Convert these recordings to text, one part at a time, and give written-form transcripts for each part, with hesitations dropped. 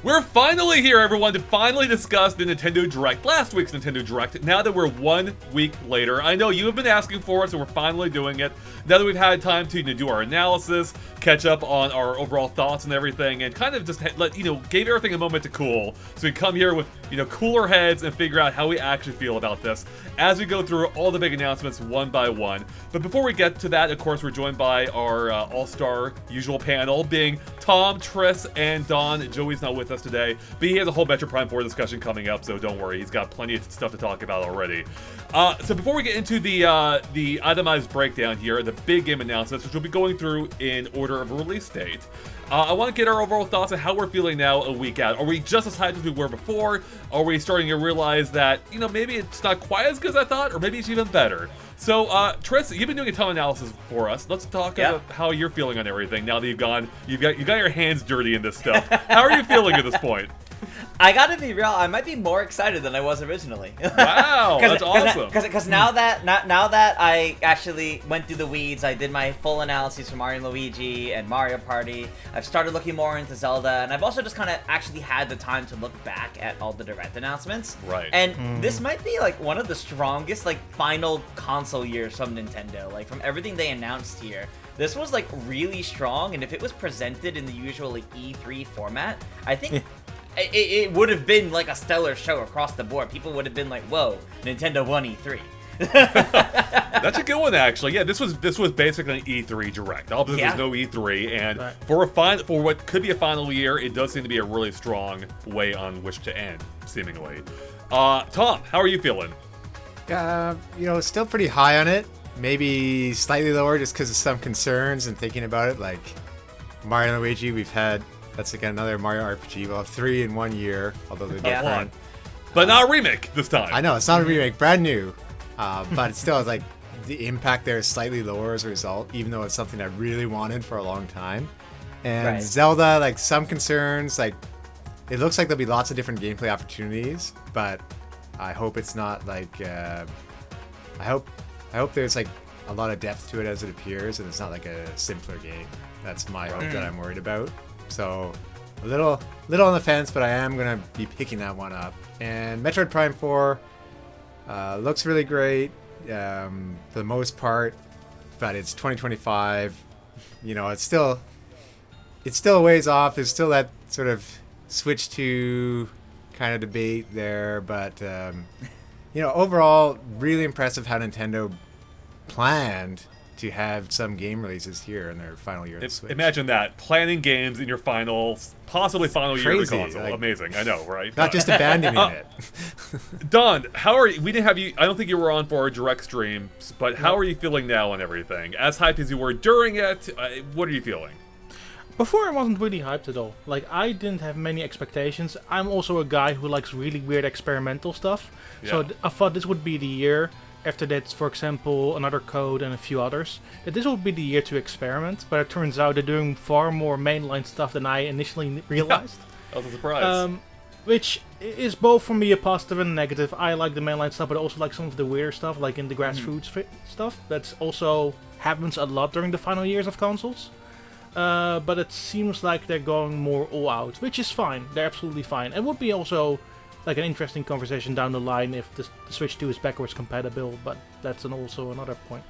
We're finally here, everyone, to finally discuss the Nintendo Direct, last week's Nintendo Direct, now that we're 1 week later. I know you have been asking for it, so we're finally doing it. Now that we've had time to do our analysis, catch up on our overall thoughts and everything, and kind of just gave everything a moment to cool, so we come here with, cooler heads and figure out how we actually feel about this as we go through all the big announcements one by one. But before we get to that, of course, we're joined by our all-star usual panel, being Tom, Triss, and Don. Joey's not with us today, but he has a whole Metroid Prime 4 discussion coming up, so don't worry, he's got plenty of stuff to talk about already. So before we get into the itemized breakdown here, the big game announcements, which we'll be going through in order of release date, I want to get our overall thoughts on how we're feeling now a week out. Are we just as hyped as we were before? Are we starting to realize that, maybe it's not quite as good as I thought, or maybe it's even better? So, Triss, you've been doing a ton of analysis for us. Let's talk about how you're feeling on everything now that you've got your hands dirty in this stuff. How are you feeling at this point? I gotta be real, I might be more excited than I was originally. Wow, that's awesome. Because now that I actually went through the weeds, I did my full analysis for Mario and Luigi and Mario Party, I've started looking more into Zelda, and I've also just kind of actually had the time to look back at all the Direct announcements. Right. And this might be like one of the strongest final console years from Nintendo. Like from everything they announced here, this was really strong, and if it was presented in the usual E3 format, I think it would have been a stellar show across the board. People would have been like, whoa, Nintendo won E3. That's a good one, actually. Yeah, this was basically an E3 Direct. Obviously, there's no E3, and for what could be a final year, it does seem to be a really strong way on which to end, seemingly. Tom, how are you feeling? Still pretty high on it. Maybe slightly lower just because of some concerns and thinking about it. Like Mario and Luigi, that's another Mario RPG. We'll have 3 in 1 year, although they're different. But not a remake this time. I know, it's not a remake, brand new. But it still is the impact there is slightly lower as a result, even though it's something I really wanted for a long time. And Zelda, some concerns, it looks like there'll be lots of different gameplay opportunities, but I hope it's not I hope there's a lot of depth to it as it appears, and it's not a simpler game. That's my hope that I'm worried about. So a little on the fence, but I am gonna be picking that one up. And Metroid Prime 4 looks really great for the most part, but it's 2025. It's still a ways off. There's still that sort of Switch 2 kind of debate there, but overall, really impressive how Nintendo planned to have some game releases here in their final year of the Switch. Imagine that, planning games in your possibly final year of the console. Amazing, I know, right? Not just abandoning it. Don, how are you? We didn't have you. I don't think you were on for our Direct stream, but how are you feeling now on everything? As hyped as you were during it, what are you feeling? Before, I wasn't really hyped at all. I didn't have many expectations. I'm also a guy who likes really weird experimental stuff. Yeah. So I thought this would be the year, after that, for example, Another Code and a few others, that this would be the year to experiment. But it turns out they're doing far more mainline stuff than I initially realized. That was a surprise. Which is both for me a positive and a negative. I like the mainline stuff, but I also like some of the weirder stuff, like in the grassroots stuff. That's also happens a lot during the final years of consoles. But it seems like they're going more all out, which is fine. They're absolutely fine. It would be also an interesting conversation down the line if the Switch 2 is backwards compatible, but that's also another point.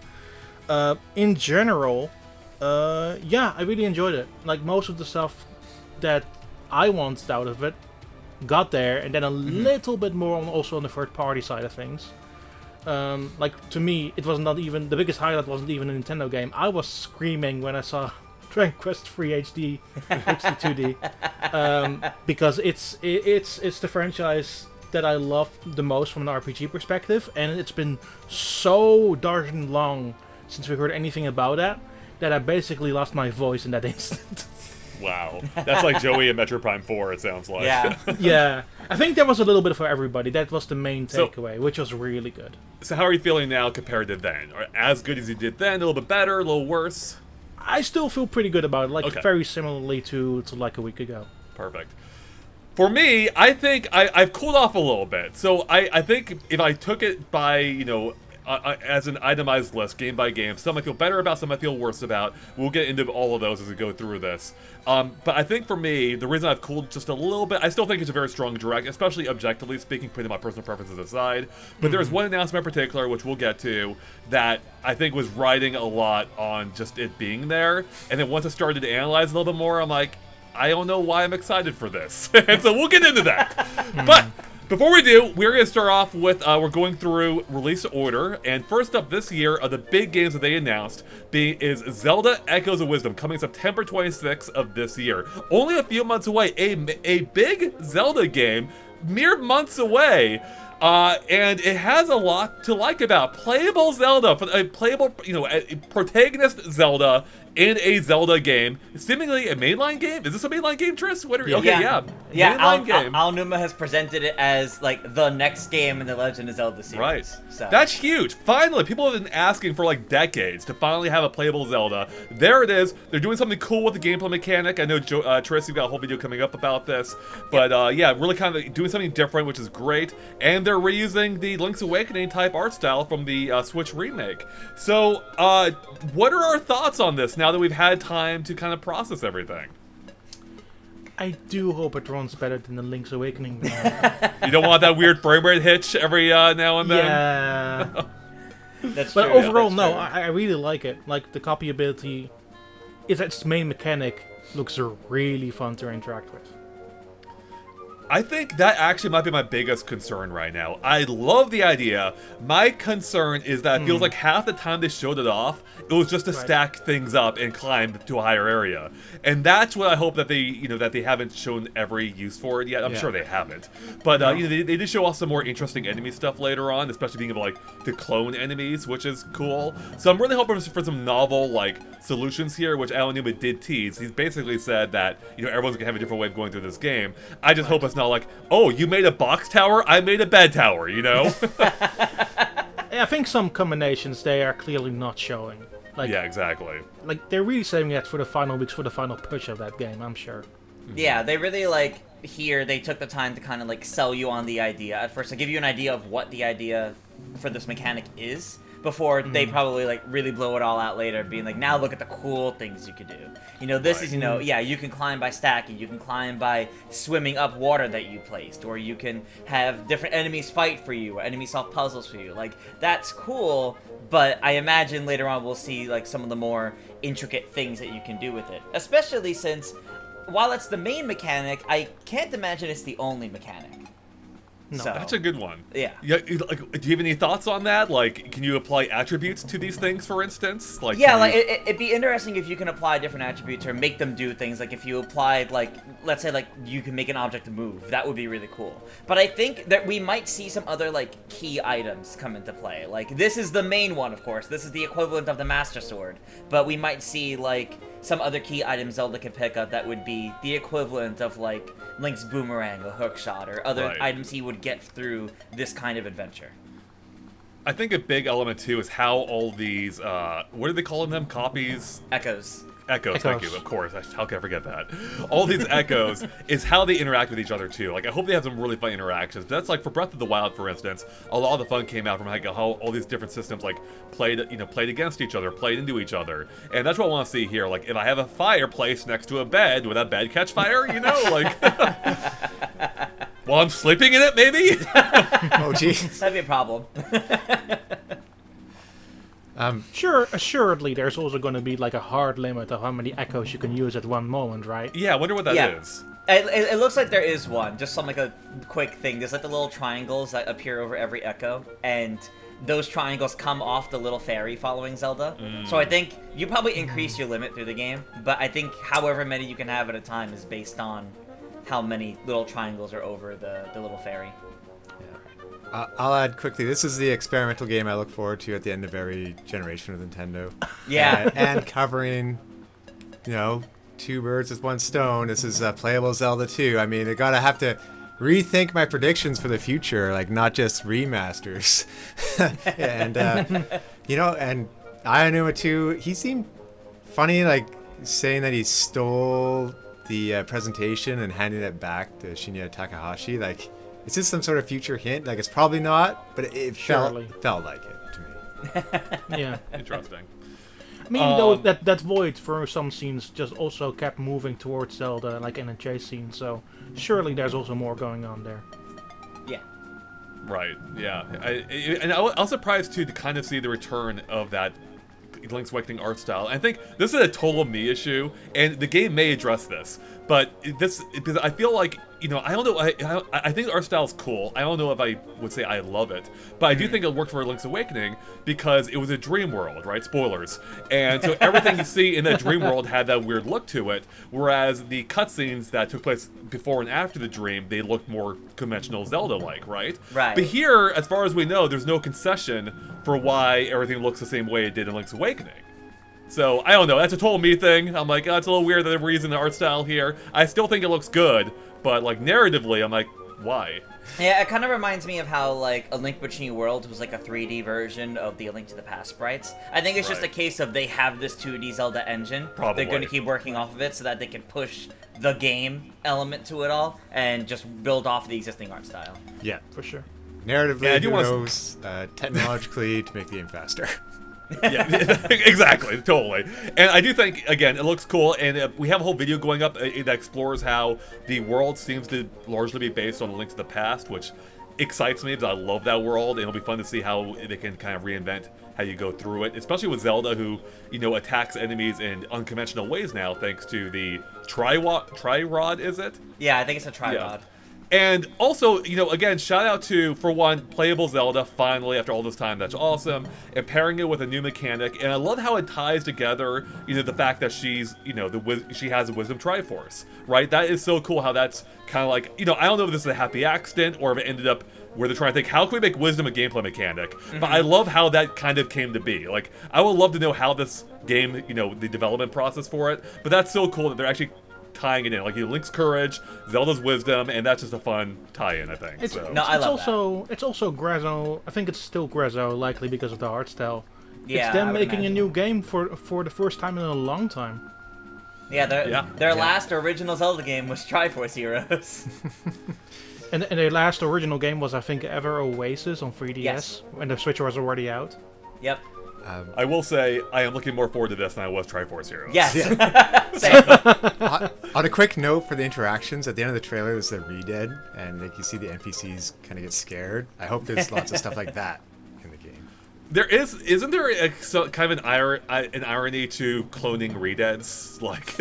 In general, I really enjoyed it. Most of the stuff that I wanted out of it got there, and then a little bit more also on the third-party side of things. To me, it was not even the biggest highlight. Wasn't even a Nintendo game. I was screaming when I saw Dragon Quest 3 HD, HD 2D, because it's the franchise that I love the most from an RPG perspective, and it's been so darn long since we heard anything about that I basically lost my voice in that instant. Wow, that's like Joey and Metroid Prime 4. It sounds like. Yeah. I think there was a little bit for everybody. That was the main takeaway, which was really good. So how are you feeling now compared to then? As good as you did then? A little bit better? A little worse? I still feel pretty good about it, very similarly to a week ago. Perfect. For me, I think I've cooled off a little bit. So I think if I took it by, as an itemized list, game by game. Some I feel better about, some I feel worse about. We'll get into all of those as we go through this. But I think for me, the reason I've cooled just a little bit, I still think it's a very strong direct, especially objectively speaking, putting my personal preferences aside. But there's one announcement in particular, which we'll get to, that I think was riding a lot on just it being there. And then once I started to analyze a little bit more, I'm like, I don't know why I'm excited for this. And so we'll get into that. But before we do, we're going to start off with, we're going through release order, and first up this year are the big games that they announced, is Zelda Echoes of Wisdom, coming September 26th of this year. Only a few months away, a big Zelda game, mere months away, and it has a lot to like about. Playable Zelda, a playable, a protagonist Zelda in a Zelda game, seemingly a mainline game. Is this a mainline game, Tris? Okay, yeah. Mainline game. Al Numa has presented it as like the next game in the Legend of Zelda series. Right. So. That's huge. Finally, people have been asking for like decades to finally have a playable Zelda. There it is. They're doing something cool with the gameplay mechanic. I know, Tris, you've got a whole video coming up about this. But yeah, really kind of doing something different, which is great. And they're reusing the Link's Awakening type art style from the Switch remake. So, what are our thoughts on this now that we've had time to kind of process everything? I do hope it runs better than the Link's Awakening. You don't want that weird frame rate hitch every now and then? Yeah. That's but true, overall, that's no, true. I really like it. Like, the copyability, its main mechanic looks really fun to interact with. I think that actually might be my biggest concern right now. I love the idea. My concern is that it feels like half the time they showed it off, it was just to stack things up and climb to a higher area. And that's what I hope that they haven't shown every use for it yet. I'm sure they haven't. But they did show off some more interesting enemy stuff later on, especially being able to clone enemies, which is cool. So I'm really hoping for some novel solutions here, which Alan Newman did tease. He's basically said that everyone's gonna have a different way of going through this game. I just hope it's not like, oh, you made a box tower, I made a bed tower, I think some combinations they are clearly not showing. Yeah, exactly. They're really saving that for the final weeks, for the final push of that game, I'm sure. Yeah, they really here they took the time to kind of sell you on the idea at first, to give you an idea of what the idea for this mechanic is, before they probably really blow it all out later, being like, now look at the cool things you could do. This is, yeah, you can climb by stacking, you can climb by swimming up water that you placed, or you can have different enemies fight for you, or enemies solve puzzles for you. That's cool, but I imagine later on we'll see some of the more intricate things that you can do with it. Especially since, while it's the main mechanic, I can't imagine it's the only mechanic. No. So, That's a good one. Yeah. Do you have any thoughts on that? Can you apply attributes to these things, for instance? It'd be interesting if you can apply different attributes or make them do things. If you applied, let's say, you can make an object move. That would be really cool. But I think that we might see some other, key items come into play. This is the main one, of course. This is the equivalent of the Master Sword. But we might see, some other key items Zelda can pick up that would be the equivalent of, Link's boomerang or hookshot, or other items he would get through this kind of adventure. I think a big element, too, is how all these, what are they calling them? Copies? Echoes. Echoes, thank you, of course. How can I forget that? All these echoes is how they interact with each other, too. I hope they have some really fun interactions. But that's for Breath of the Wild, for instance, a lot of the fun came out from how all these different systems, played against each other, played into each other. And that's what I want to see here. If I have a fireplace next to a bed, would that bed catch fire? While I'm sleeping in it, maybe? Oh, jeez. That'd be a problem. Sure, assuredly, there's also going to be a hard limit of how many echoes you can use at one moment, right? Yeah, I wonder what that is. It looks like there is one. Just a quick thing. There's the little triangles that appear over every echo, and those triangles come off the little fairy following Zelda. So I think you probably increase your limit through the game, but I think however many you can have at a time is based on how many little triangles are over the little fairy. I'll add quickly, this is the experimental game I look forward to at the end of every generation of Nintendo. Yeah. And covering, two birds with one stone. This is playable Zelda 2. I mean, I gotta have to rethink my predictions for the future, not just remasters. And, and Ayanuma 2, he seemed funny, saying that he stole the presentation and handing it back to Shinya Takahashi. Is this some sort of future hint? It's probably not, but it felt like it to me. Yeah. Interesting. I mean, though that void for some scenes just also kept moving towards Zelda, like in a chase scene. So surely there's also more going on there. Yeah. Right. Yeah. I was surprised too to kind of see the return of that Link's Awakening art style. I think this is a total me issue, and the game may address this. But this, because I feel like, you know, I don't know, I think the art style is cool. I don't know if I would say I love it, but I do think it worked for Link's Awakening because it was a dream world, right? Spoilers. And so everything you see in that dream world had that weird look to it, whereas the cutscenes that took place before and after the dream, they looked more conventional Zelda-like, right? Right. But here, as far as we know, there's no concession for why everything looks the same way it did in Link's Awakening. So, I don't know, that's a total me thing. I'm like, oh, it's a little weird that they're reusing the art style here. I still think it looks good, but, like, narratively, I'm like, why? Yeah, it kind of reminds me of how, like, A Link Between Worlds was like a 3D version of the A Link to the Past sprites. I think it's just a case of they have this 2D Zelda engine. Probably. They're going to keep working off of it so that they can push the game element to it all and just build off the existing art style. Yeah. For sure. Narratively, Yeah, I do who wanna- knows? Technologically, to make the game faster. Yeah, exactly, totally. And I do think, again, it looks cool, and we have a whole video going up that explores how the world seems to largely be based on the Link to the Past, which excites me because I love that world, and it'll be fun to see how they can kind of reinvent how you go through it, especially with Zelda, who, you know, attacks enemies in unconventional ways now, thanks to the Tri-Rod, is it? Yeah, I think it's a Tri-Rod. Yeah. And also, you know, again, shout out to, for one, playable Zelda, finally, after all this time. That's awesome. And pairing it with a new mechanic. And I love how it ties together, you know, the fact that she's, you know, she has a Wisdom Triforce, right? That is so cool how that's kind of like, you know, I don't know if this is a happy accident or if it ended up where they're trying to think, how can we make Wisdom a gameplay mechanic? But I love how that kind of came to be. Like, I would love to know how this game, you know, the development process for it. But that's so cool that they're actually tying it in, like, you know, Link's courage, Zelda's wisdom, and that's just a fun tie-in, I think. So. No, I love that. It's also Grezzo. I think it's still Grezzo, likely because of the art style. Yeah, it's them I would making imagine. a new game for the first time in a long time. Yeah, their last original Zelda game was Triforce Heroes. And their last original game was, I think, Ever Oasis on 3DS, Yes. when the Switch was already out. Yep. I will say, I am looking more forward to this than I was Triforce Heroes. Yes. On a quick note for the interactions, at the end of the trailer, there's a re-dead, and like you see the NPCs kind of get scared. I hope there's lots of stuff like that in the game. There isn't there kind of an irony to cloning redeads? Like,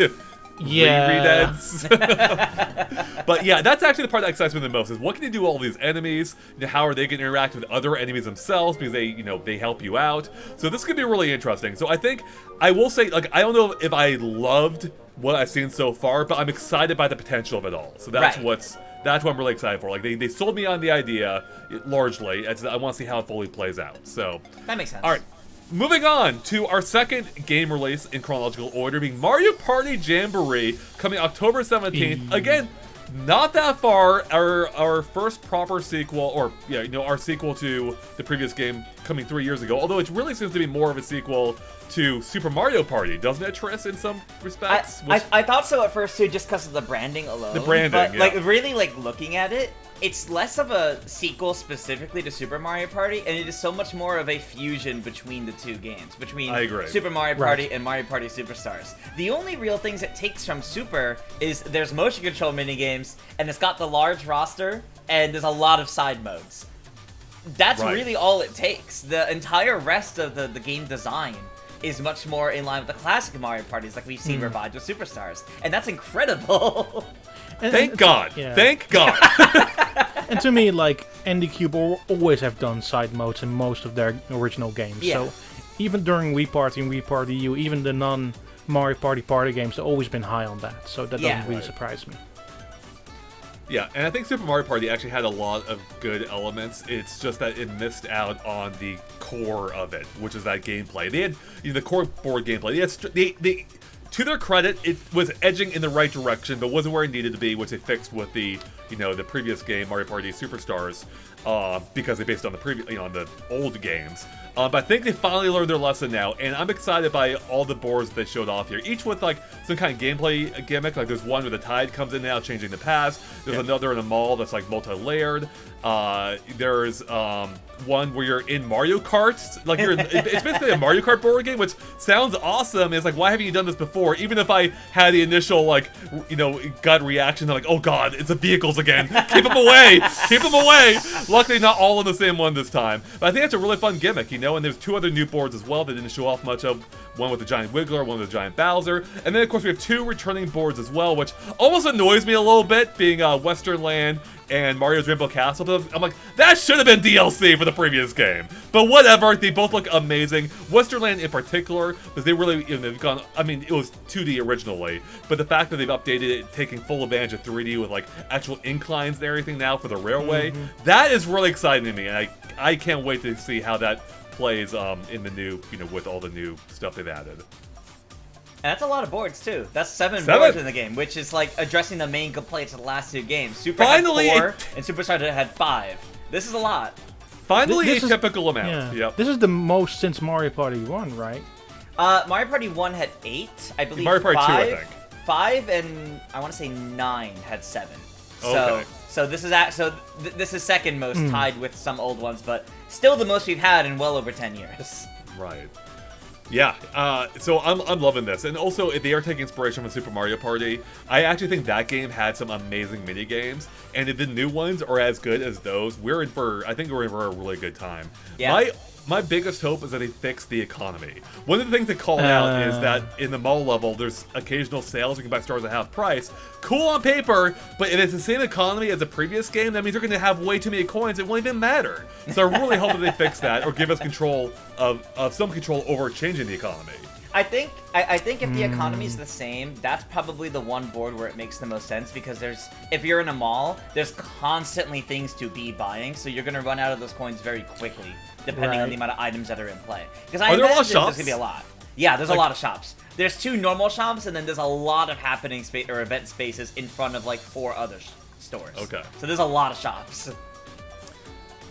Yeah. redeads. But yeah, that's actually the part that excites me the most, is what can you do with all these enemies? You know, how are they going to interact with other enemies themselves, because they, you know, they help you out. So this could be really interesting. So I think, I will say, like, I don't know if I loved what I've seen so far, but I'm excited by the potential of it all. So that's Right. that's what I'm really excited for. Like, they sold me on the idea, largely. I want to see how it fully plays out. So That makes sense. all right, moving on to our second game release in chronological order, being Mario Party Jamboree, coming October 17th. Again, not that far. Our first proper sequel, or yeah, you know, our sequel to the previous game coming 3 years ago. Although it really seems to be more of a sequel to Super Mario Party, doesn't it, Triss? In some respects. I thought so at first too, just because of the branding alone. The branding, but yeah. like really, like looking at it, it's less of a sequel specifically to Super Mario Party, and it is so much more of a fusion between the two games, between I agree. Super Mario Party and Mario Party Superstars. The only real things it takes from Super is there's motion control minigames, and it's got the large roster, and there's a lot of side modes. That's Right. really all it takes. The entire rest of the game design is much more in line with the classic Mario parties like we've seen revived with Superstars. And that's incredible. Thank God. Yeah. Thank God. And to me, like, NDCube always have done side modes in most of their original games. Yeah. So even during Wii Party and Wii Party U, even the non-Mario Party games, they've always been high on that. So that Yeah. doesn't really surprise me. Yeah, and I think Super Mario Party actually had a lot of good elements. It's just that it missed out on the core of it, which is that gameplay. They had, you know, the core board gameplay. They had to their credit, it was edging in the right direction, but wasn't where it needed to be, which they fixed with the, the previous game, Mario Party Superstars, because they based on the previous, on the old games. But I think they finally learned their lesson now, and I'm excited by all the boards they showed off here. Each with like some kind of gameplay gimmick. Like there's one where the tide comes in now, changing the paths. There's another in a mall that's like multi-layered. There's one where you're in Mario Kart. Like it's basically a Mario Kart board game, which sounds awesome. It's like, why haven't you done this before? Even if I had the initial like, gut reaction, I'm like, oh god, it's the vehicles again. Keep them away. Keep them away. Luckily, not all in the same one this time. But I think it's a really fun gimmick, And there's 2 other new boards as well that didn't show off much of. One with the giant Wiggler, one with the giant Bowser. And then, of course, we have 2 returning boards as well, which almost annoys me a little bit, being Western Land and Mario's Rainbow Castle. But I'm like, that should have been DLC for the previous game. But whatever, they both look amazing. Western Land in particular, because they really, they've gone, it was 2D originally, but the fact that they've updated it, taking full advantage of 3D with like actual inclines and everything now for the railway, that is really exciting to me. And I can't wait to see how that plays in the new, with all the new stuff they've added. And that's a lot of boards too. That's 7 boards in the game, which is like addressing the main complaints of the last 2 games. Super Finally, had 4, and Superstar had 5. This is a lot. Finally, This a is- typical amount. Yeah. Yep. This is the most since Mario Party 1, right? Mario Party 1 had 8, I believe. Mario Party 2, 5, I think. 5, and I want to say 9 had 7. Okay. So this is this is second most, tied with some old ones, but still the most we've had in well over 10 years. Right. Yeah, so I'm loving this. And also, if they are taking inspiration from Super Mario Party, I actually think that game had some amazing mini games. And if the new ones are as good as those, I think we're in for a really good time. Yeah. My biggest hope is that they fix the economy. One of the things they called out is that in the mall level, there's occasional sales. You can buy stars at half price. Cool on paper, but if it's the same economy as the previous game, that means they're going to have way too many coins. It won't even matter. So I really hope that they fix that or give us control of some control over changing the economy. I think if the economy is the same, that's probably the one board where it makes the most sense, because if you're in a mall, there's constantly things to be buying, so you're gonna run out of those coins very quickly, depending on the amount of items that are in play. Because I Are there a lot of imagine there's shops? gonna be a lot. Yeah, there's a lot of shops. There's 2 normal shops, and then there's a lot of happening or event spaces in front of like 4 other stores. Okay. So there's a lot of shops.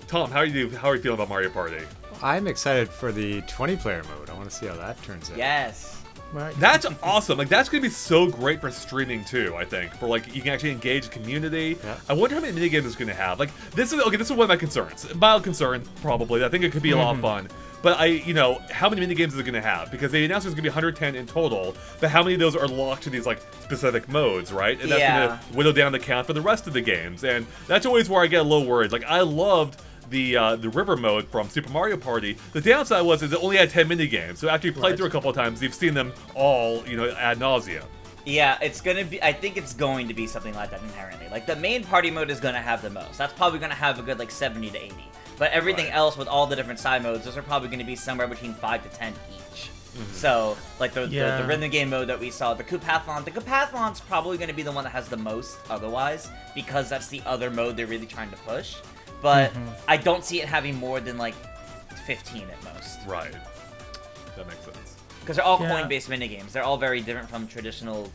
Tom, how are you feeling about Mario Party? I'm excited for the 20-player mode. I want to see how that turns out. Yes. Right. That's awesome. Like, that's going to be so great for streaming, too, I think. For, like, you can actually engage the community. Yeah. I wonder how many minigames it's going to have. Like, this is one of my concerns. Mild concern, probably. I think it could be a lot of fun. But how many minigames is it going to have? Because they announced there's going to be 110 in total, but how many of those are locked to these, like, specific modes, right? And that's going to whittle down the count for the rest of the games. And that's always where I get a little worried. Like, I loved the river mode from Super Mario Party. The downside was it only had 10 minigames, so after you played through a couple of times, you've seen them all, ad nauseum. Yeah, I think it's going to be something like that inherently. Like, the main party mode is going to have the most. That's probably going to have a good, like, 70 to 80. But everything else with all the different side modes, those are probably going to be somewhere between 5 to 10 each. So, like, the rhythm game mode that we saw, the Koopathlon's probably going to be the one that has the most otherwise, because that's the other mode they're really trying to push. But I don't see it having more than, like, 15 at most. Right. That makes sense. Because they're all coin-based minigames. They're all very different from traditional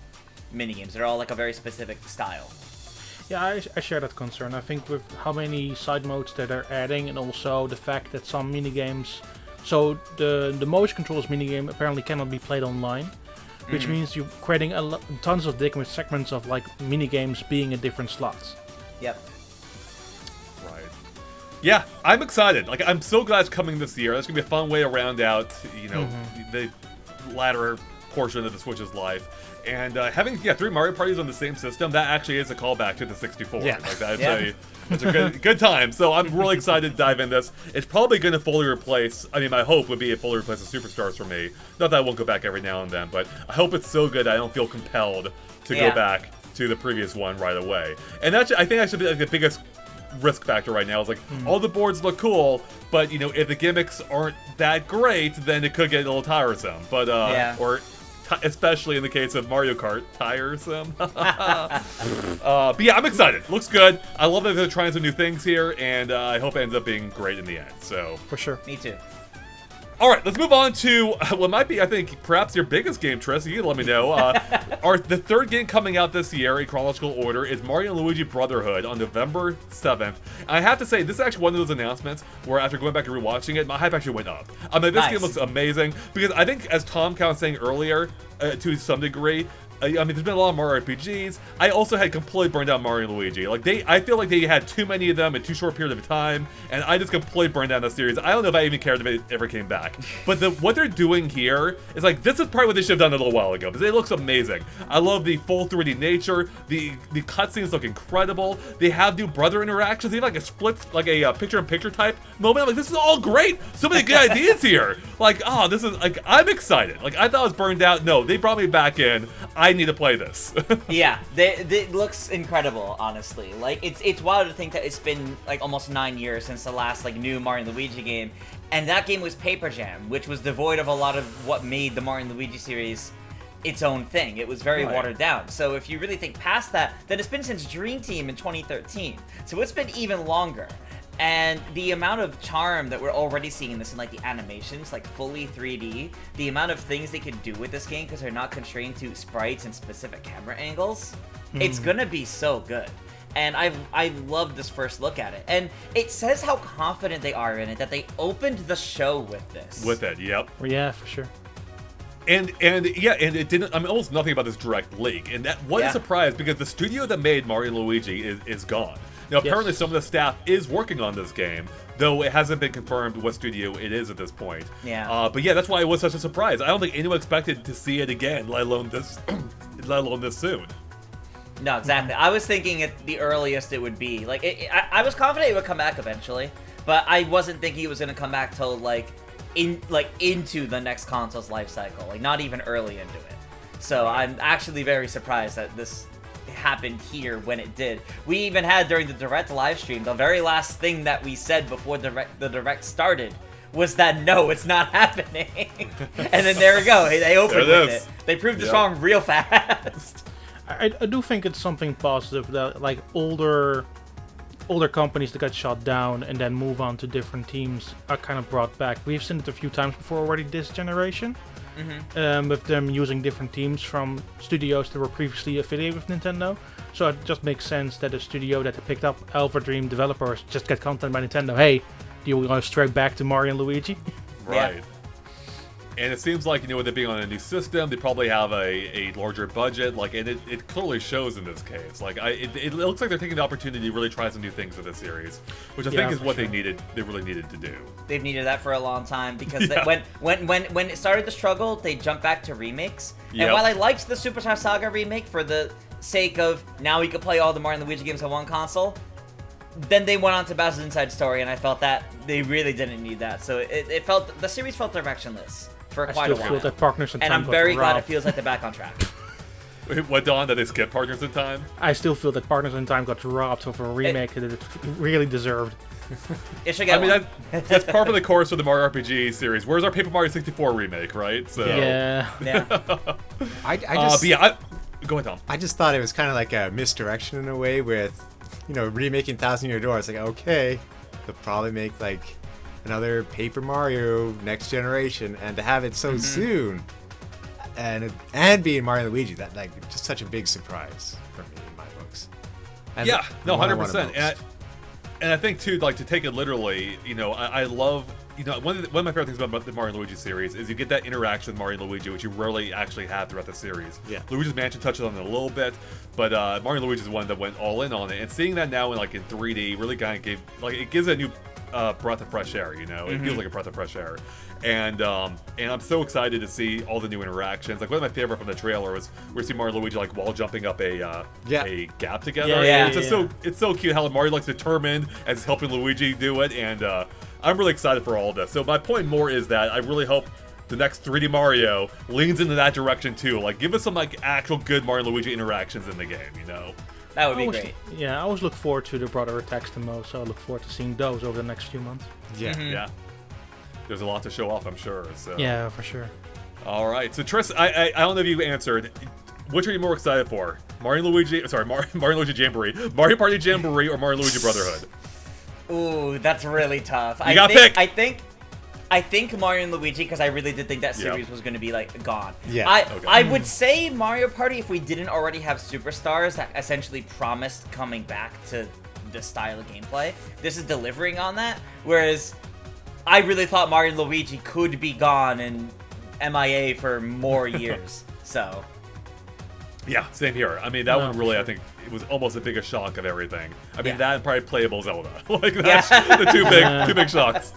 minigames. They're all, like, a very specific style. Yeah, I share that concern. I think with how many side modes that they're adding, and also the fact that some minigames... So, the motion controls minigame apparently cannot be played online, which means you're creating tons of different segments of, like, minigames being in different slots. Yep. Yeah, I'm excited. Like, I'm so glad it's coming this year. That's gonna be a fun way to round out, the latter portion of the Switch's life. And having 3 Mario parties on the same system, that actually is a callback to the 64. Yeah. Like, it's a good time. So I'm really excited to dive in this. It's probably gonna fully replace. I mean, my hope would be it fully replaces Superstars for me. Not that I won't go back every now and then, but I hope it's so good I don't feel compelled to go back to the previous one right away. And I think that should be like the biggest risk factor right now. Is like all the boards look cool, but if the gimmicks aren't that great, then it could get a little tiresome. But especially in the case of Mario Kart, tiresome. But yeah, I'm excited. Looks good. I love that they're trying some new things here, and I hope it ends up being great in the end. So For sure. Me too. All right, let's move on to what might be, I think, perhaps your biggest game, Tris. You can let me know. The third game coming out this year in chronological order is Mario & Luigi Brotherhood on November 7th. And I have to say, this is actually one of those announcements where after going back and rewatching it, my hype actually went up. I mean, this game looks amazing because I think, as Tom kind of saying earlier, to some degree, I mean, there's been a lot of Mario RPGs. I also had completely burned out Mario and Luigi. Like, I feel like they had too many of them in too short a period of time, and I just completely burned down the series. I don't know if I even cared if it ever came back. But what they're doing here is like, this is probably what they should have done a little while ago, because it looks amazing. I love the full 3D nature. The cutscenes look incredible. They have new brother interactions. They have like a split, like a picture-in-picture type moment. I'm like, this is all great. So many good ideas here. Like, oh, this is like, I'm excited. Like, I thought I was burned out. No, they brought me back in. I need to play this. Yeah, it looks incredible, honestly. Like, it's wild to think that it's been like almost 9 years since the last like new Mario and Luigi game, and that game was Paper Jam, which was devoid of a lot of what made the Mario and Luigi series its own thing. It was very watered down. So if you really think past that, then it's been since Dream Team in 2013. So it's been even longer. And the amount of charm that we're already seeing in this, in like the animations, like fully 3D, the amount of things they could do with this game because they're not constrained to sprites and specific camera angles, it's gonna be so good. And I love this first look at it. And it says how confident they are in it, that they opened the show with this. With it, yep. Yeah, for sure. And it didn't. I mean, almost nothing about this direct leak, and that what a surprise, because the studio that made Mario & Luigi is gone. Now, apparently some of the staff is working on this game, though it hasn't been confirmed what studio it is at this point. Yeah. But yeah, that's why it was such a surprise. I don't think anyone expected to see it again, let alone this, let alone this soon. No, exactly. I was thinking at the earliest it would be like I was confident it would come back eventually, but I wasn't thinking it was gonna come back till into the next console's life cycle, like not even early into it. So I'm actually very surprised that this happened here when it did. We even had during the Direct live stream, the very last thing that we said before the Direct started was that no, it's not happening. And then there we go. They opened with it. They proved us wrong real fast. I do think it's something positive that like older companies that got shut down and then move on to different teams are kind of brought back. We've seen it a few times before already this generation. With them using different teams from studios that were previously affiliated with Nintendo. So it just makes sense that a studio that picked up Alpha Dream developers just get content by Nintendo. Hey, do you want to strike back to Mario and Luigi? Right. Yeah. And it seems like, with it being on a new system, they probably have a larger budget. Like, and it clearly shows in this case. Like, it looks like they're taking the opportunity to really try some new things with this series, which I think is what they really needed to do. They've needed that for a long time because when it started to struggle, they jumped back to remakes. And while I liked the Superstar Saga remake for the sake of now we could play all the Mario and Luigi games on one console, then they went on to Bowser's Inside Story, and I felt that they really didn't need that. So the series felt directionless for quite a while. Feel that Partners in Time and I'm very glad it robbed. feels like they're back on track. What, Don? That they skipped Partners in Time? I still feel that Partners in Time got robbed of a remake that it really deserved. It should get one. That's part of the course of the Mario RPG series. Where's our Paper Mario 64 remake, right? So Yeah. Go ahead, Tom. I just thought it was kind of like a misdirection in a way with, remaking Thousand Year Door. It's like, okay, they'll probably make like another Paper Mario next generation, and to have it so soon, and being Mario and Luigi, that like just such a big surprise for me in my books. And 100%. And I think too, like to take it literally, I love. One of my favorite things about the Mario and Luigi series is you get that interaction with Mario and Luigi, which you rarely actually have throughout the series. Yeah. Luigi's Mansion touches on it a little bit, but Mario and Luigi is one that went all in on it. And seeing that now in 3D really kind of gives it a new breath of fresh air. It feels like a breath of fresh air. And I'm so excited to see all the new interactions. Like one of my favorite from the trailer was we see Mario and Luigi wall jumping up a gap together. It's so cute how Mario determined as helping Luigi do it, and I'm really excited for all of this. So my point more is that I really hope the next 3D Mario leans into that direction too. Give us some actual good Mario and Luigi interactions in the game. That would be great. Yeah, I always look forward to the brother attacks the most, so I look forward to seeing those over the next few months. Yeah. There's a lot to show off, I'm sure. So. Yeah, for sure. All right, so Tris, I don't know if you answered. Which are you more excited for? Mario and Luigi Jamboree, Mario Party Jamboree, or Mario and Luigi Brotherhood? Ooh, that's really tough. You gotta pick. I think I think Mario and Luigi, because I really did think that series was going to be like gone. Yeah. I would say Mario Party if we didn't already have superstars that essentially promised coming back to the style of gameplay. This is delivering on that. Whereas I really thought Mario and Luigi could be gone and MIA for more years. So. Yeah, same here. I mean, that one really, I think, it was almost the biggest shock of everything. I mean, that and probably playable Zelda. Like, that's the two big shocks.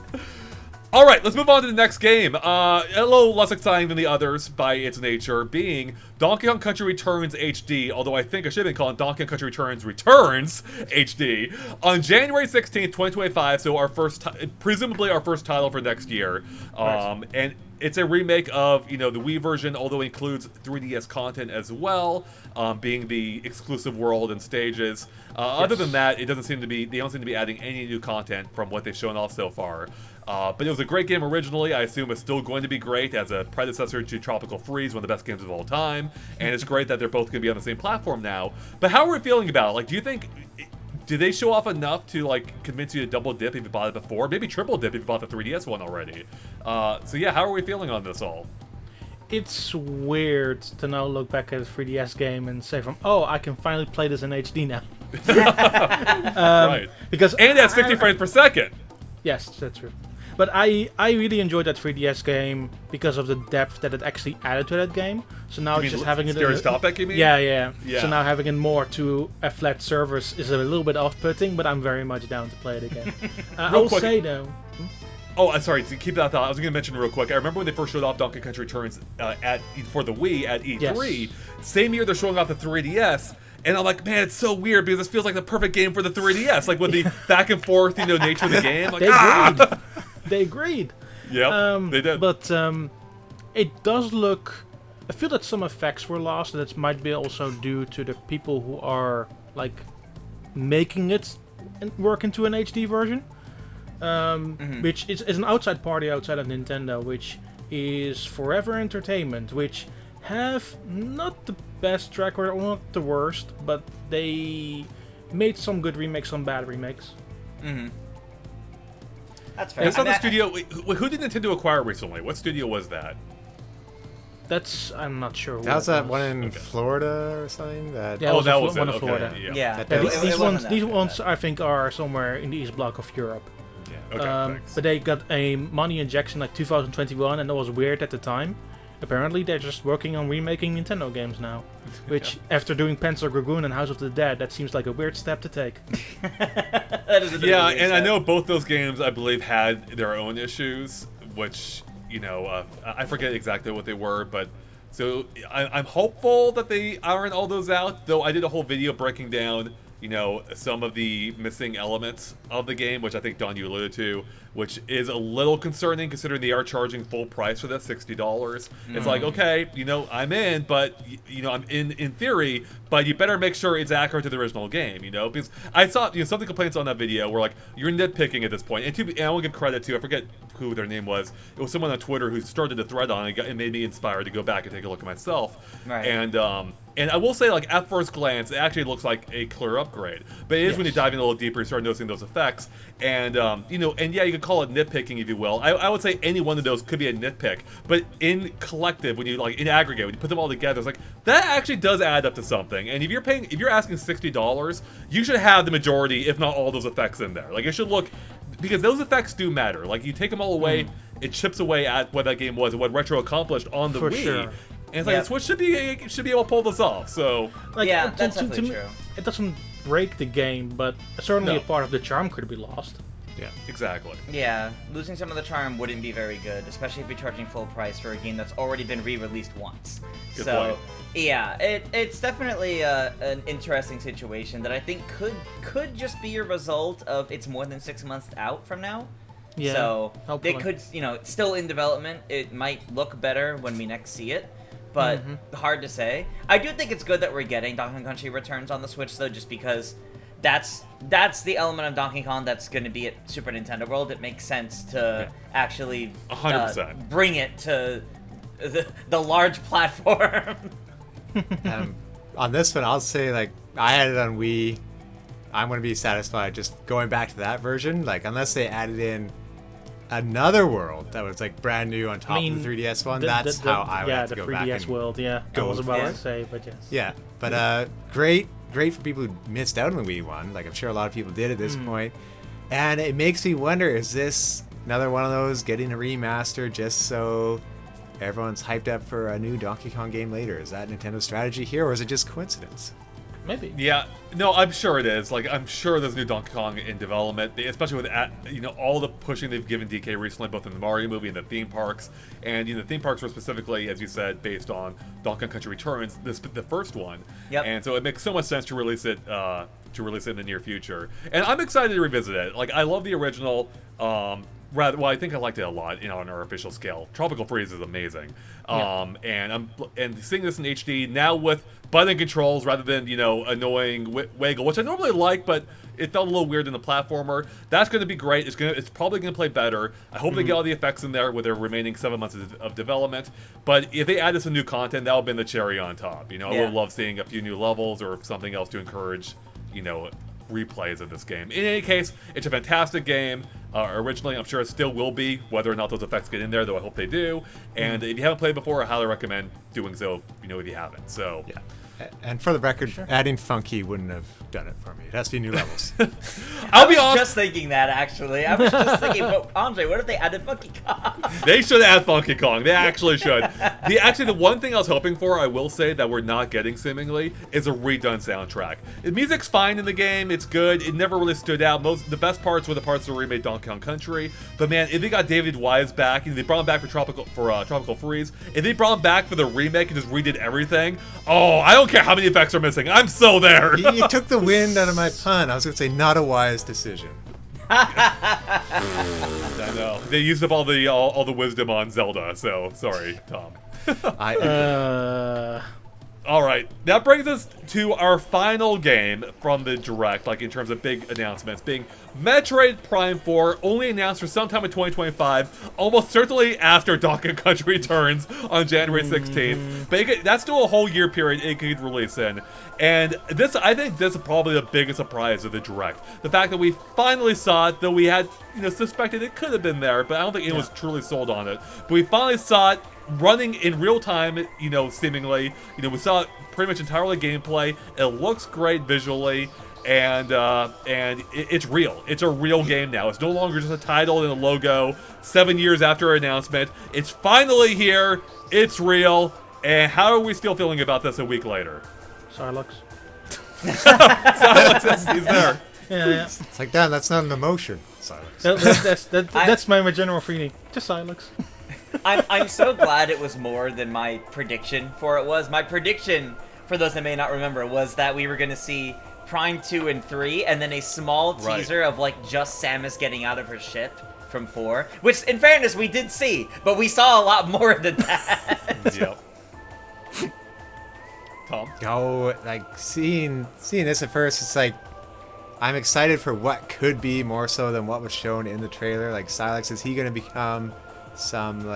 All right, let's move on to the next game. A little less exciting than the others by its nature, being Donkey Kong Country Returns HD, although I think I should have been calling Donkey Kong Country Returns HD, on January 16th, 2025, so our presumably our first title for next year. And it's a remake of, the Wii version, although it includes 3DS content as well, being the exclusive world and stages. Other than that, they don't seem to be adding any new content from what they've shown off so far. But it was a great game originally. I assume it's still going to be great as a predecessor to Tropical Freeze, one of the best games of all time. And it's great that they're both going to be on the same platform now. But how are we feeling about it? Like, do you think... Did they show off enough to, like, convince you to double dip if you bought it before? Maybe triple dip if you bought the 3DS one already. So yeah, how are we feeling on this all? It's weird to now look back at a 3DS game and say I can finally play this in HD now. Right. Because and at 60 frames per second. Yes, that's true. But I really enjoyed that 3DS game because of the depth that it actually added to that game. So now it's just having it... Stereoscopic, you mean? Yeah. So now having it more to a flat surface is a little bit off-putting, but I'm very much down to play it again. I will say, though... Oh, I'm sorry, to keep that thought, I was going to mention real quick. I remember when they first showed off Donkey Kong Country Returns for the Wii at E3. Yes. Same year they're showing off the 3DS. And I'm like, man, it's so weird because this feels like the perfect game for the 3DS. Like with the back and forth, nature of the game. Like, They agreed. Yeah, they did. But it does look... I feel that some effects were lost, and it might be also due to the people who are, like, making it work into an HD version. Which is an outside party outside of Nintendo, which is Forever Entertainment, which have not the best track record, or not the worst, but they made some good remakes, some bad remakes. That's fair. It's not the studio. Who did Nintendo acquire recently? What studio was that? I'm not sure. That was that one in Florida or something. Yeah, that was one in Florida. Yeah. These ones I think are somewhere in the East Bloc of Europe. Yeah. Okay. But they got a money injection like 2021, and that was weird at the time. Apparently, they're just working on remaking Nintendo games now. Which, after doing Panzer Dragoon and House of the Dead, that seems like a weird step to take. I know both those games, I believe, had their own issues, which, I forget exactly what they were, but... So, I'm hopeful that they iron all those out, though I did a whole video breaking down, some of the missing elements of the game, which I think, Don, you alluded to, which is a little concerning considering they are charging full price for that, $60. It's like, okay, I'm in, but, I'm in theory, but you better make sure it's accurate to the original game, because I saw, some of the complaints on that video were like, you're nitpicking at this point, and I will give credit to, I forget who their name was, it was someone on Twitter who started a thread on it and made me inspired to go back and take a look at myself. Right. And I will say, like, at first glance, it actually looks like a clear upgrade. But it is when you dive in a little deeper, you start noticing those effects. And, and yeah, you could call it nitpicking if you will. I would say any one of those could be a nitpick. But in collective, when you, in aggregate, when you put them all together, it's like, that actually does add up to something. And if you're asking $60, you should have the majority, if not all those effects in there. Like, it should look, because those effects do matter. Like, you take them all away, it chips away at what that game was and what Retro accomplished on the Wii. Sure. And it's like, Switch should be able to pull this off, so... That's definitely true. It doesn't break the game, but certainly a part of the charm could be lost. Yeah, exactly. Yeah, losing some of the charm wouldn't be very good, especially if you're charging full price for a game that's already been re-released once. Good point. Yeah, it's definitely an interesting situation that I think could just be a result of it's more than 6 months out from now. Yeah, so hopefully. they could, it's still in development. It might look better when we next see it. But hard to say. I do think it's good that we're getting Donkey Kong Country Returns on the Switch, though, just because that's the element of Donkey Kong that's going to be at Super Nintendo World. It makes sense to actually 100%. Bring it to the large platform. On this one, I'll say, like, I had it on Wii. I'm going to be satisfied just going back to that version. Like, unless they added in another world that was like brand new on top of the 3DS one, that's how I would have to go back. Yeah, the 3DS world, yeah. I was about to say, but yes. Yeah, but great for people who missed out on the Wii one. Like I'm sure a lot of people did at this point. And it makes me wonder, is this another one of those getting a remaster just so everyone's hyped up for a new Donkey Kong game later? Is that Nintendo's strategy here, or is it just coincidence? Maybe. Yeah, no, I'm sure it is. Like, I'm sure there's new Donkey Kong in development, especially with, all the pushing they've given DK recently, both in the Mario movie and the theme parks. And, the theme parks were specifically, as you said, based on Donkey Kong Country Returns, the first one. Yep. And so it makes so much sense to release it in the near future. And I'm excited to revisit it. Like, I love the original. I think I liked it a lot, on our official scale. Tropical Freeze is amazing. And seeing this in HD now with button controls rather than annoying waggle, which I normally like, but it felt a little weird in the platformer. That's going to be great. It's probably going to play better. I hope they get all the effects in there with their remaining 7 months of development. But if they add this some new content, that would have been the cherry on top. I would love seeing a few new levels or something else to encourage replays of this game. In any case, it's a fantastic game. Originally, I'm sure it still will be, whether or not those effects get in there, though I hope they do. And if you haven't played before, I highly recommend doing so, if you haven't. So yeah. And for the record, adding Funky wouldn't have done it for me. It has to be new levels. I was just thinking that, actually. I was just thinking, Andre, what if they added Funky Kong? They should add Funky Kong. They actually should. The one thing I was hoping for, I will say, that we're not getting seemingly, is a redone soundtrack. The music's fine in the game. It's good. It never really stood out. The best parts were the parts that remade Donkey Kong Country. But man, if they got David Wise back, and they brought him back for Tropical Freeze, if they brought him back for the remake and just redid everything, I don't care how many effects are missing. I'm so there. You took the wind out of my pun. I was going to say, not a wise decision. I know. They used up all the wisdom on Zelda, so sorry, Tom. All right, that brings us to our final game from the Direct, like in terms of big announcements, being Metroid Prime 4, only announced for sometime in 2025, almost certainly after Donkey Kong Country Returns on January 16th. But that's still a whole year period it could release in. And I think this is probably the biggest surprise of the Direct. The fact that we finally saw it, though we had suspected it could have been there, but I don't think anyone was truly sold on it. But we finally saw it running in real time, seemingly. We saw it pretty much entirely gameplay. It looks great visually, and it's real. It's a real game now. It's no longer just a title and a logo 7 years after our announcement. It's finally here. It's real. And how are we still feeling about this a week later? Silux. Silux, he's there. Yeah. It's like, Dan, that's not an emotion. Silux. That's my general feeling. Just Silux. I'm so glad it was more than my prediction for it was. My prediction, for those that may not remember, was that we were going to see Prime 2 and 3, and then a small teaser of, just Samus getting out of her ship from 4. Which, in fairness, we did see, but we saw a lot more than that. Yep. Tom? Seeing this at first, it's like, I'm excited for what could be more so than what was shown in the trailer. Like, Silux, is he going to become some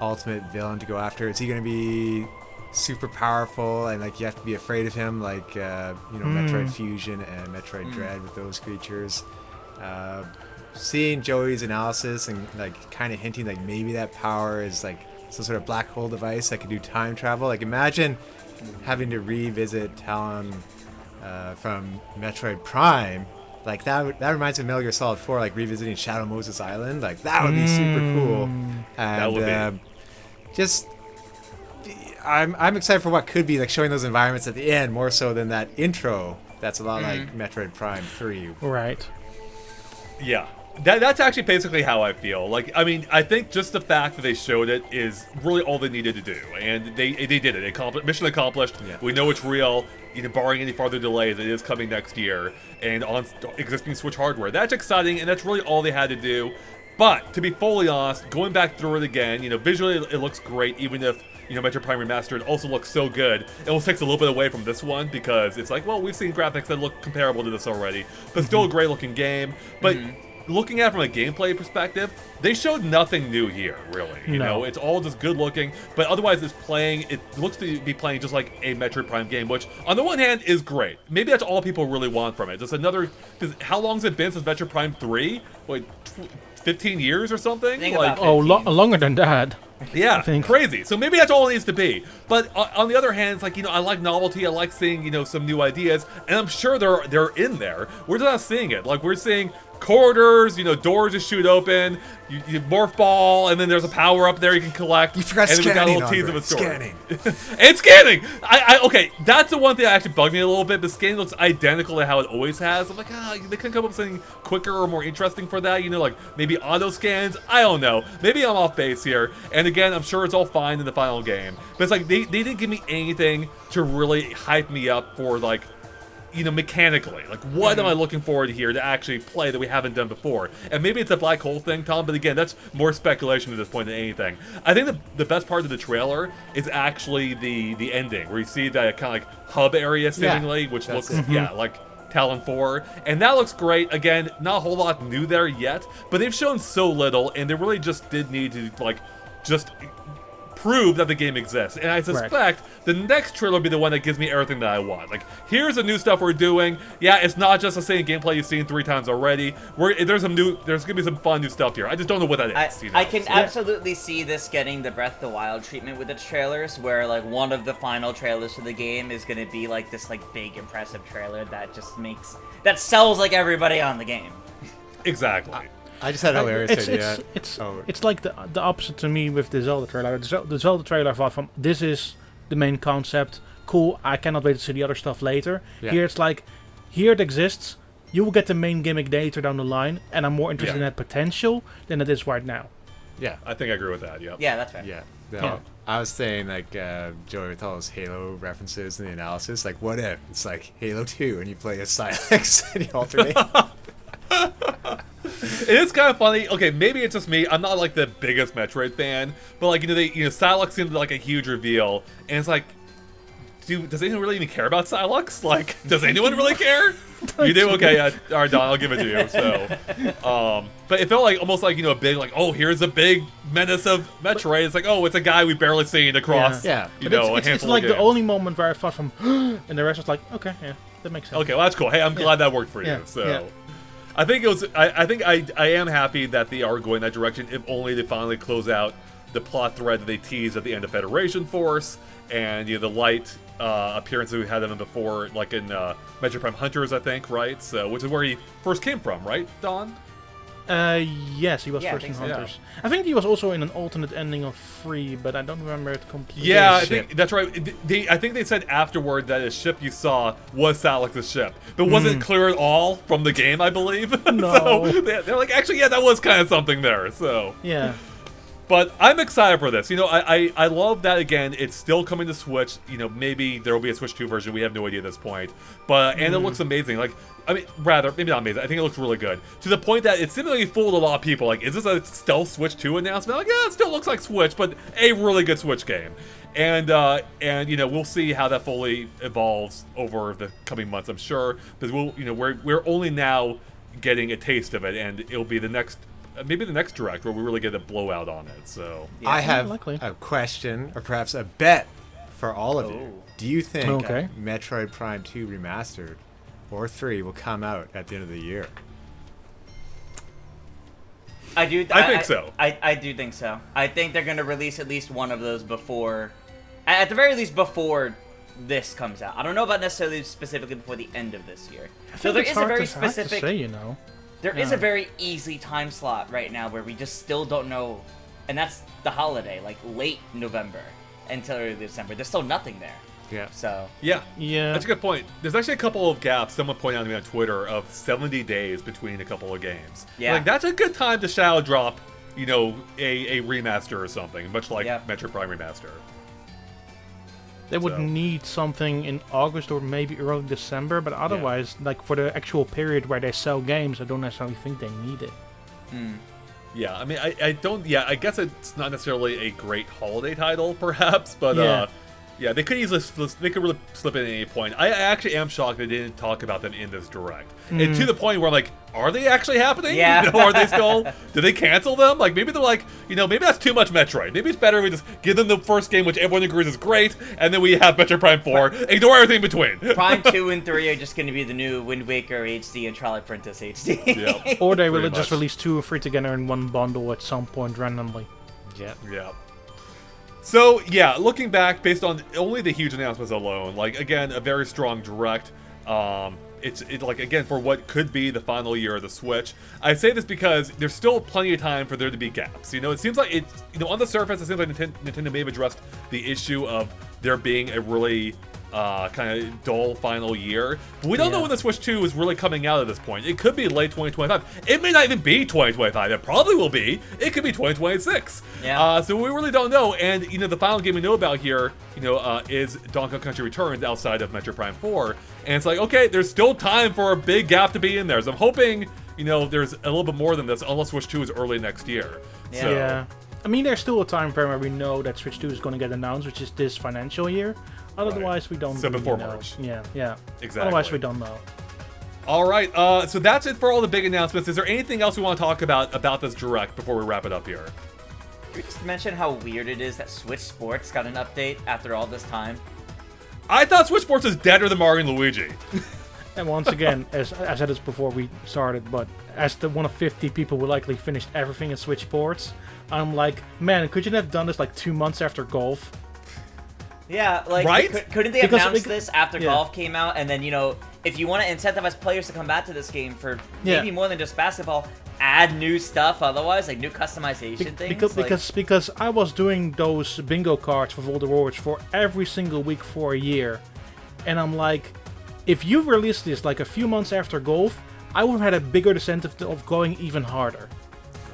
ultimate villain to go after? Is he going to be super powerful and you have to be afraid of him, Metroid Fusion and Metroid Dread with those creatures? Seeing Joey's analysis and kind of hinting maybe that power is some sort of black hole device that can do time travel. Imagine having to revisit Talon from Metroid Prime. That reminds me of Metal Gear Solid 4, revisiting Shadow Moses Island. That would be super cool. And that would be. I'm excited for what could be showing those environments at the end more so than that intro. That's a lot like Metroid Prime 3. Right. Yeah. That's actually basically how I feel. I think just the fact that they showed it is really all they needed to do, and they did it. Mission accomplished. Yeah. We know it's real. Barring any farther delays, it is coming next year, and on existing Switch hardware. That's exciting, and that's really all they had to do. But to be fully honest, going back through it again, visually it looks great, even if Metroid Prime Remastered also looks so good. It almost takes a little bit away from this one because it's we've seen graphics that look comparable to this already, but still a great looking game. But looking at it from a gameplay perspective, they showed nothing new here, really. It's all just good looking, but otherwise it looks to be playing just like a Metroid Prime game, which on the one hand is great. Maybe that's all people really want from it. Just another, because how long has it been since Metroid Prime 3? 15 years or something. I think Like, about Oh, 15. longer than that. yeah, think. crazy. So maybe that's all it needs to be. But on the other hand, it's like, you know, I like novelty. I like seeing, you know, some new ideas, and I'm sure they're in there. We're just not seeing it. Like, we're seeing corridors, you know, doors just shoot open. You morph ball, and then there's a power up there you can collect. You forgot and then we got a scanning, little tease of a Andre. story. Scanning. And scanning! Okay, that's the one thing that actually bugged me a little bit, but scanning looks identical to how it always has. I'm like, they couldn't come up with something quicker or more interesting for that, you know, like maybe auto scans? I don't know. Maybe I'm off base here. And again, I'm sure it's all fine in the final game. But it's like, they didn't give me anything to really hype me up for, like, you know, mechanically. Like, what am I looking forward to here to actually play that we haven't done before? And maybe it's a black hole thing, Tom, but again, that's more speculation at this point than anything. I think the best part of the trailer is actually the ending, where you see that kind of like hub area seemingly, which looks, like Talon 4. And that looks great. Again, not a whole lot new there yet, but they've shown so little, and they really just did need to, like, just prove that the game exists. And I suspect the next trailer will be the one that gives me everything that I want. Like, here's the new stuff we're doing. Yeah, it's not just the same gameplay you've seen 3 times already. There's gonna be some fun new stuff here. I just don't know what that is. I can absolutely see this getting the Breath of the Wild treatment with its trailers, where like one of the final trailers for the game is gonna be like this like big impressive trailer that just sells like everybody on the game. Exactly. I just had a hilarious idea. It's like the opposite to me with the Zelda trailer. The Zelda trailer I thought from, this is the main concept. Cool, I cannot wait to see the other stuff later. Yeah. Here it's like, here it exists. You will get the main gimmick later down the line, and I'm more interested in that potential than it is right now. Yeah. I think I agree with that, Yeah, that's fair. Yeah. No, I was saying, like, Joey, with all those Halo references in the analysis, like, what if it's like Halo 2 and you play as Silex and you alternate? It is kind of funny. Okay, maybe it's just me. I'm not like the biggest Metroid fan, but like, Silex seemed like a huge reveal, and it's like, does anyone really even care about Silex? Like, does anyone really care? You do? Okay, yeah. All right, Don, I'll give it to you. So, but it felt like almost like, a big, like, oh, here's a big menace of Metroid. It's like, oh, it's a guy we've barely seen across, a handful it's like of the games. only moment where I thought from, and the rest was like, okay, yeah, that makes sense. Okay, well, that's cool. Hey, I'm glad that worked for you. Yeah, So. yeah. I think it was. I think I am happy that they are going that direction. If only they finally close out the plot thread that they teased at the end of Federation Force, and the light appearance that we had them in before, like in Metroid Prime Hunters, I think, right? So, which is where he first came from, right, Don? Yes, he was first in so. Hunters. I think he was also in an alternate ending of 3, but I don't remember it completely. Yeah, I think that's right. I think they said afterward that the ship you saw was Salix's ship, but wasn't clear at all from the game, I believe. No. So they're like, actually, yeah, that was kind of something there. So Yeah. But I'm excited for this. I love that, again, it's still coming to Switch. Maybe there will be a Switch 2 version. We have no idea at this point. But and it looks amazing. Like, I mean, rather, maybe not amazing. I think it looks really good. To the point that it seemingly fooled a lot of people. Like, is this a stealth Switch 2 announcement? Like, yeah, it still looks like Switch, but a really good Switch game. And we'll see how that fully evolves over the coming months, I'm sure. Because we're only now getting a taste of it, and it'll be maybe the next direct where we really get a blowout on it. So I have likely. a question, or perhaps a bet for all of you. Do you think Metroid Prime 2 Remastered or 3 will come out at the end of the year? I do. I think so. I do think so. I think they're going to release at least one of those before, at the very least before this comes out. I don't know about necessarily specifically before the end of this year. So there is a very specific. There is a very easy time slot right now where we just still don't know, and that's the holiday, like late November until early December. There's still nothing there. Yeah. So. Yeah. Yeah. That's a good point. There's actually a couple of gaps. Someone pointed out to me on Twitter of 70 days between a couple of games. Yeah. Like, that's a good time to shadow drop, a remaster or something, much like Metroid Prime Remaster. They would need something in August or maybe early December, but otherwise, like for the actual period where they sell games, I don't necessarily think they need it. Yeah, I mean, I don't. Yeah, I guess it's not necessarily a great holiday title, perhaps, but Yeah, they could easily they could really slip in at any point. I actually am shocked they didn't talk about them in this direct, and to the point where I'm like, are they actually happening? Yeah. You know, are they still? Did they cancel them? Like maybe they're like, maybe that's too much Metroid. Maybe it's better we just give them the first game, which everyone agrees is great, and then we have Metroid Prime 4. Ignore everything in between. Prime 2 and 3 are just going to be the new Wind Waker HD and Twilight Princess HD. Yep. Or they will Pretty just much. release 2 or 3 together in one bundle at some point randomly. Yeah. Yeah. So, yeah, looking back, based on only the huge announcements alone, like, again, a very strong direct. It's like, again, for what could be the final year of the Switch. I say this because there's still plenty of time for there to be gaps. It seems like it's, on the surface, it seems like Nintendo may have addressed the issue of there being a really kind of dull final year. But we don't know when the Switch 2 is really coming out at this point. It could be late 2025. It may not even be 2025. It probably will be. It could be 2026. Yeah. So we really don't know. And, the final game we know about here, is Donkey Kong Country Returns outside of Metroid Prime 4. And it's like, okay, there's still time for a big gap to be in there. So I'm hoping, there's a little bit more than this, unless Switch 2 is early next year. Yeah. So, Yeah. I mean, there's still a time frame where we know that Switch 2 is going to get announced, which is this financial year. Otherwise, we don't So really before know. March. Yeah. Exactly. Otherwise, we don't know. All right, so that's it for all the big announcements. Is there anything else we want to talk about this direct before we wrap it up here? Can we just mention how weird it is that Switch Sports got an update after all this time? I thought Switch Sports was deader than Mario and Luigi. And once again, as I said this before we started, but as the one of 50 people who likely finished everything in Switch Sports, I'm like, man, could you have done this like 2 months after Golf? Yeah, like, Right? couldn't they Because- announce this after yeah. Golf came out, and then, if you want to incentivize players to come back to this game for Yeah. maybe more than just basketball, add new stuff otherwise, like new customization things? Because I was doing those bingo cards with all the rewards for every single week for a year, and I'm like, if you released this like a few months after Golf, I would have had a bigger incentive of going even harder.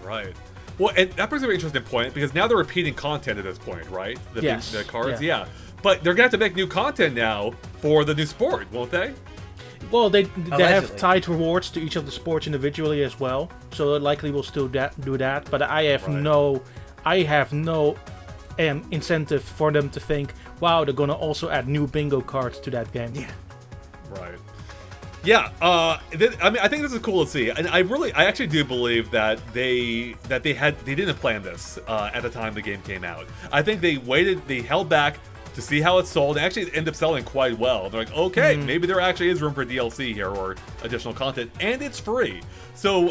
Right. Well, and that brings up an interesting point, because now they're repeating content at this point, right? Yes. The cards, Yeah. yeah. But they're going to have to make new content now for the new sport, won't they? Well, they have Allegedly. tied rewards to each of the sports individually as well, so it likely will still do that. But I have Right. no incentive for them to think, wow, they're gonna also add new bingo cards to that game. Yeah. Right. Yeah. I think this is cool to see, and I actually do believe that they didn't plan this at the time the game came out. I think they held back to see how it sold, and actually it ended up selling quite well. They're like, okay, maybe there actually is room for DLC here or additional content, and it's free. So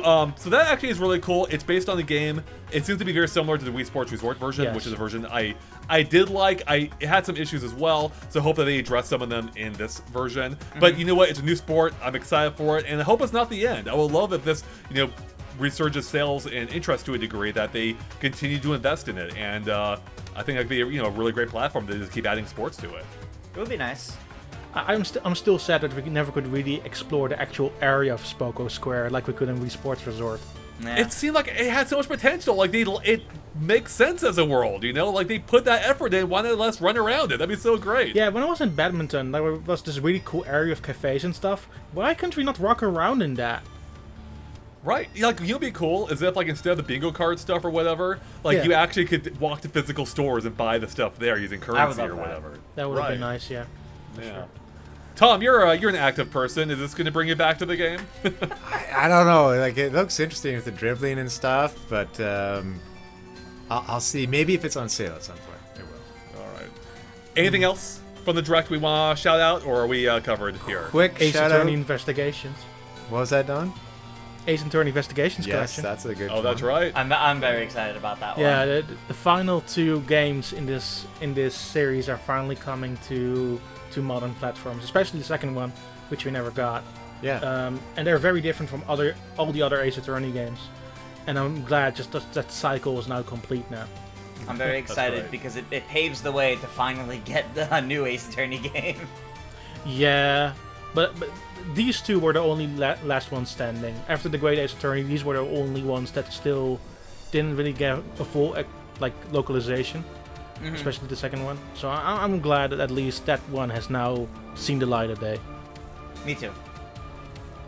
that actually is really cool. It's based on the game. It seems to be very similar to the Wii Sports Resort version, Yes. which is a version I did like. It had some issues as well, so I hope that they address some of them in this version. But you know what? It's a new sport. I'm excited for it, and I hope it's not the end. I would love if this, resurges sales and interest to a degree that they continue to invest in it, and I think that'd be a really great platform to just keep adding sports to it. It would be nice. I'm still sad that we never could really explore the actual area of Spoko Square like we could in Wii Sports Resort. Yeah. It seemed like it had so much potential. Like it makes sense as a world, Like they put that effort in. Why not let us run around it? That'd be so great. Yeah, when I was in badminton, there was this really cool area of cafes and stuff. Why couldn't we not walk around in that? Right. Like, you'd be cool is if, like, instead of the bingo card stuff or whatever, like, Yeah. you actually could walk to physical stores and buy the stuff there using currency love or that. whatever. That would have been Right. nice, yeah. Yeah. Tom, you're an active person. Is this going to bring you back to the game? I don't know. Like, it looks interesting with the dribbling and stuff, but I'll see. Maybe if it's on sale at some point, it will. All right. Anything else from the direct we want to shout out, or are we covered here? Quick Ace shout out. Attorney Investigations. What was that, Don? Ace Attorney Investigations Yes, collection. that's a good Oh, that's one. right. I'm very excited about that one. Yeah, the final 2 games in this series are finally coming to modern platforms, especially the second one, which we never got. Yeah. And they're very different from all the other Ace Attorney games. And I'm glad just that cycle is now complete now. I'm very excited right. because it paves the way to finally get a new Ace Attorney game. Yeah, but these 2 were the only last ones standing. After the Great Ace Attorney, these were the only ones that still didn't really get a full localization, especially the second one. So I'm glad that at least that one has now seen the light of day. Me too.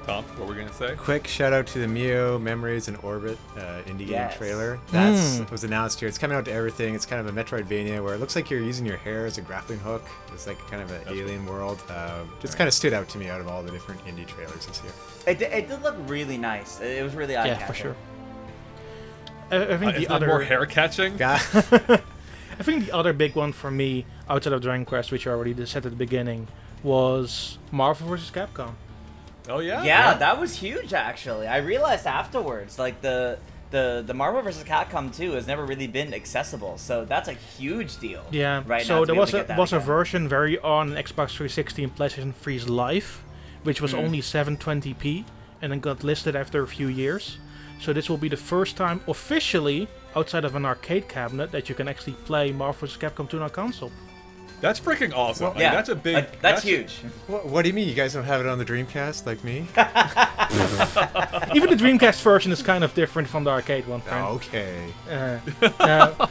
Tom, what were we gonna say? Quick shout out to the Mio Memories and Orbit indie game Yes. trailer. That was announced here. It's coming out to everything. It's kind of a Metroidvania where it looks like you're using your hair as a grappling hook. It's like kind of an alien world. Just kind of stood out to me out of all the different indie trailers this year. It did look really nice. It was really eye-catching. Yeah, for sure. I think Is the that other more hair catching? I think the other big one for me, outside of Dragon Quest, which I already said at the beginning, was Marvel vs. Capcom. Oh yeah. Yeah, that was huge actually. I realized afterwards, like the Marvel vs. Capcom 2 has never really been accessible, so that's a huge deal. Yeah. Right now. So to there be able was to a get that again. version very on Xbox 360 and PlayStation 3's Live, which was only 720p, and then got listed after a few years. So this will be the first time officially, outside of an arcade cabinet, that you can actually play Marvel vs. Capcom 2 on console. That's freaking awesome. I mean, Yeah, that's a big. that's huge. What do you mean? You guys don't have it on the Dreamcast like me? Even the Dreamcast version is kind of different from the arcade one, friend. Okay.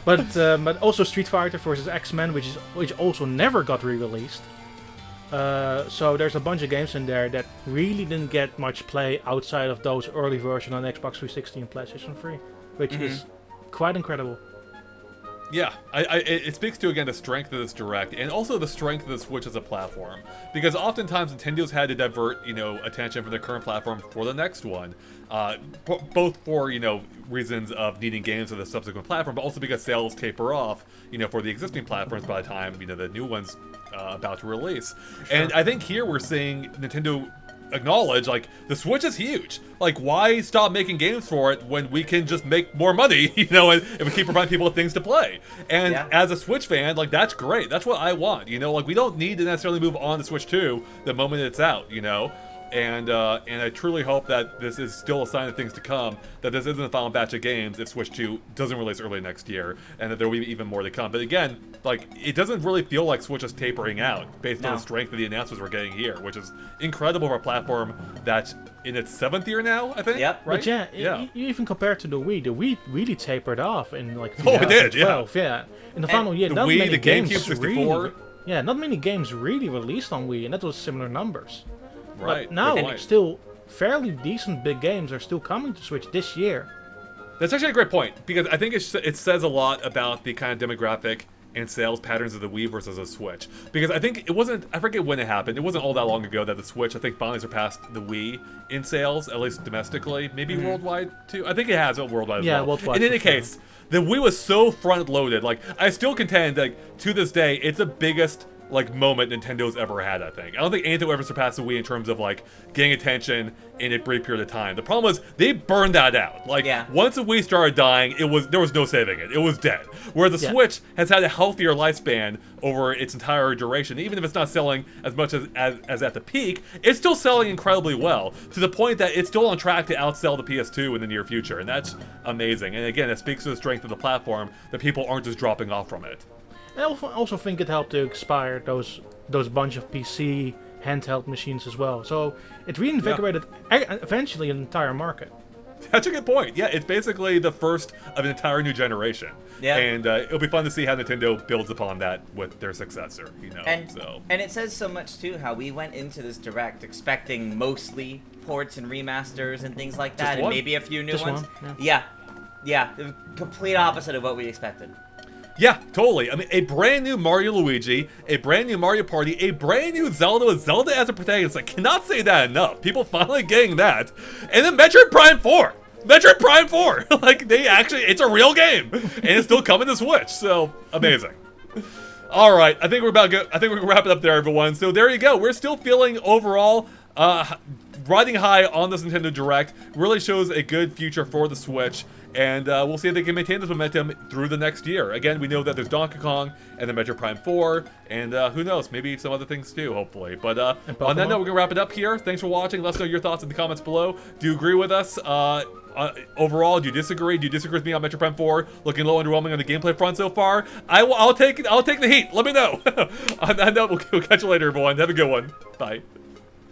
But also Street Fighter vs. X-Men, which also never got re-released. So there's a bunch of games in there that really didn't get much play outside of those early versions on Xbox 360 and PlayStation 3, which is quite incredible. Yeah, it speaks to, again, the strength of this Direct, and also the strength of the Switch as a platform. Because oftentimes Nintendo's had to divert, attention from the current platform for the next one. Both for, reasons of needing games for the subsequent platform, but also because sales taper off, for the existing platforms by the time, the new one's about to release. Sure. And I think here we're seeing Nintendo acknowledge, like, the Switch is huge. Like, why stop making games for it when we can just make more money, and we keep providing people with things to play. And as a Switch fan, like, that's great. That's what I want, like, we don't need to necessarily move on to Switch 2 the moment it's out, And I truly hope that this is still a sign of things to come, that this isn't the final batch of games if Switch 2 doesn't release early next year, and that there will be even more to come. But again, like, it doesn't really feel like Switch is tapering out based on the strength of the announcements we're getting here, which is incredible for a platform that's in its 7th year now, I think? Yep. But Right? you even compared to the Wii really tapered off in like Oh, it did, 2012. Yeah. In the final year, the not Wii, many the games GameCube 64. really. Yeah, not many games really released on Wii, and that was similar numbers. Right. But now, Good point. still fairly decent big games are still coming to Switch this year. That's actually a great point, because I think it says a lot about the kind of demographic and sales patterns of the Wii versus the Switch. Because I think I forget when it happened, it wasn't all that long ago that the Switch, I think, finally surpassed the Wii in sales, at least domestically, maybe worldwide too. I think it has worldwide as well. Worldwide. In any case, the Wii was so front-loaded. Like, I still contend that, to this day, it's the biggest moment Nintendo's ever had, I think. I don't think anything will ever surpass the Wii in terms of, like, getting attention in a brief period of time. The problem was, they burned that out. Like, once the Wii started dying, there was no saving it. It was dead. Whereas the Switch has had a healthier lifespan over its entire duration. Even if it's not selling as much as at the peak, it's still selling incredibly well, to the point that it's still on track to outsell the PS2 in the near future, and that's amazing. And again, it speaks to the strength of the platform, that people aren't just dropping off from it. I also think it helped to inspire those bunch of PC handheld machines as well. So it reinvigorated eventually an entire market. That's a good point. Yeah, it's basically the first of an entire new generation. Yeah. And it'll be fun to see how Nintendo builds upon that with their successor, And it says so much, too, how we went into this Direct expecting mostly ports and remasters and things like that, and maybe a few new ones. Yeah, the complete opposite of what we expected. Yeah, totally. I mean, a brand new Mario Luigi, a brand new Mario Party, a brand new Zelda with Zelda as a protagonist. I cannot say that enough. People finally getting that. And then Metroid Prime 4. Metroid Prime 4. Like, it's a real game. And it's still coming to Switch. So, amazing. All right, I think we're about good. I think we're gonna wrap it up there, everyone. So there you go. We're still feeling overall riding high on this Nintendo Direct. Really shows a good future for the Switch. And we'll see if they can maintain this momentum through the next year. Again, we know that there's Donkey Kong and the Metroid Prime 4, and who knows, maybe some other things too, hopefully. But on that note, we're going to wrap it up here. Thanks for watching. Let us know your thoughts in the comments below. Do you agree with us? Overall, do you disagree? Do you disagree with me on Metroid Prime 4? Looking a little underwhelming on the gameplay front so far? I'll take the heat. Let me know. On that note, we'll catch you later, everyone. Have a good one. Bye.